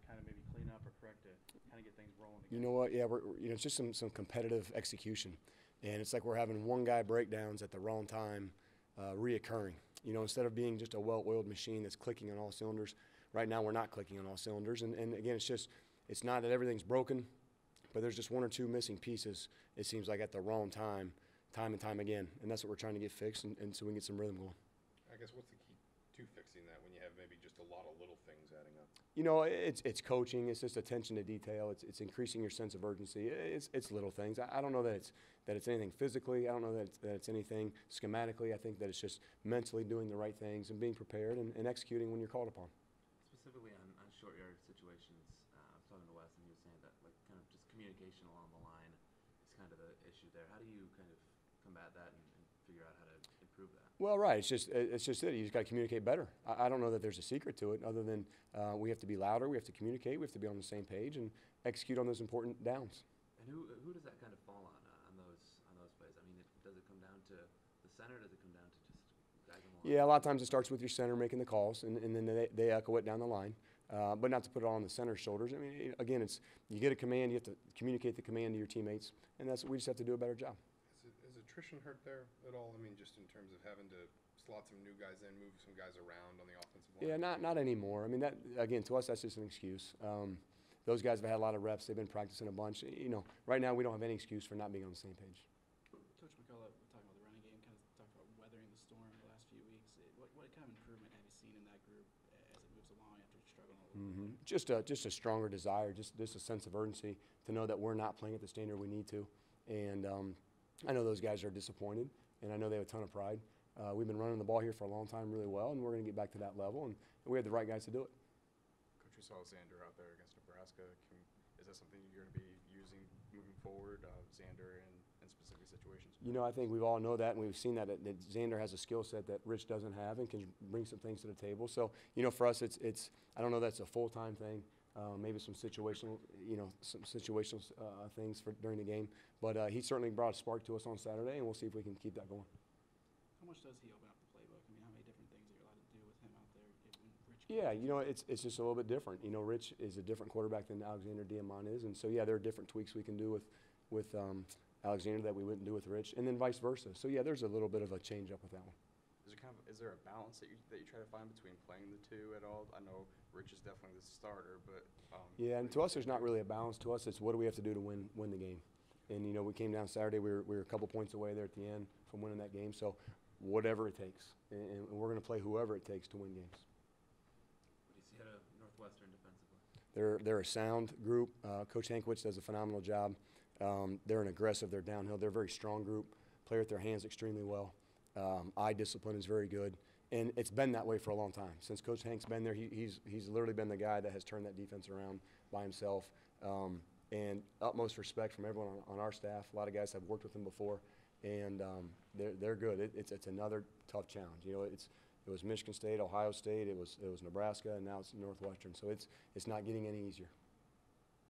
kind of maybe clean up or correct it, kind of get things rolling again? You know what? Yeah, it's just some competitive execution, and it's like we're having one guy breakdowns at the wrong time, reoccurring. Instead of being just a well-oiled machine that's clicking on all cylinders, right now we're not clicking on all cylinders. And again, it's not that everything's broken, but there's just one or two missing pieces, it seems like, at the wrong time and time again. And that's what we're trying to get fixed, and so we can get some rhythm going. I guess what's the key to fixing that when you have maybe just a lot of little things adding up? It's coaching. It's just attention to detail. It's increasing your sense of urgency. It's little things. I don't know that it's anything physically. I don't know that it's anything schematically. I think that it's just mentally doing the right things and being prepared and executing when you're called upon. Specifically on short yard situations, I was talking to Wes, and he was saying that like kind of just communication along the line is kind of the issue there. How do you kind of combat that and figure out how to improve that? Well, right. It's just it. You just got to communicate better. I don't know that there's a secret to it other than we have to be louder. We have to communicate. We have to be on the same page and execute on those important downs. And who does that kind of fall on those plays? I mean, does it come down to the center? Does it come down to just guys on the line? Yeah, a lot of times it starts with your center making the calls, and then they echo it down the line. But not to put it all on the center's shoulders. I mean, again, you get a command, you have to communicate the command to your teammates, and we just have to do a better job. Has attrition hurt there at all? I mean, just in terms of having to slot some new guys in, move some guys around on the offensive line? Yeah, not anymore. I mean, that again, to us, that's just an excuse. Those guys have had a lot of reps. They've been practicing a bunch. Right now we don't have any excuse for not being on the same page. Coach McCullough, we're talking about the running game, kind of talked about weathering the storm the last few weeks. What kind of improvement have you seen in that group as it moves along after struggling a little bit? Just a stronger desire, just a sense of urgency to know that we're not playing at the standard we need to. And I know those guys are disappointed, and I know they have a ton of pride. We've been running the ball here for a long time really well, and we're going to get back to that level, and we have the right guys to do it. Coach, we saw Xander out there against Nebraska. Is that something you're going to be using moving forward, Xander in specific situations? I think we all know that, and we've seen that Xander has a skill set that Rich doesn't have and can bring some things to the table. So, for us, it's I don't know that's a full-time thing. Maybe some situational, things during the game. But he certainly brought a spark to us on Saturday, and we'll see if we can keep that going. How much does he open up the playbook? I mean, how many different things are you allowed to do with him out there? Rich Yeah, it's just a little bit different. Rich is a different quarterback than Alexander Diamant is, and so yeah, there are different tweaks we can do with Alexander that we wouldn't do with Rich, and then vice versa. So yeah, there's a little bit of a change up with that one. Is there a balance that you try to find between playing the two at all? I know Rich is definitely the starter, but yeah, and to us, there's not really a balance. To us, it's what do we have to do to win the game. And we came down Saturday. We were a couple points away there at the end from winning that game. So whatever it takes, and we're going to play whoever it takes to win games. What do you see out of Northwestern defensively? They're a sound group. Coach Hankwitz does a phenomenal job. They're an aggressive. They're downhill. They're a very strong group. Play with their hands extremely well. Eye discipline is very good, and it's been that way for a long time. Since Coach Hank's been there, he's literally been the guy that has turned that defense around by himself. And utmost respect from everyone on our staff. A lot of guys have worked with him before, and they're good. It's another tough challenge. It was Michigan State, Ohio State, it was Nebraska, and now it's Northwestern. So it's not getting any easier.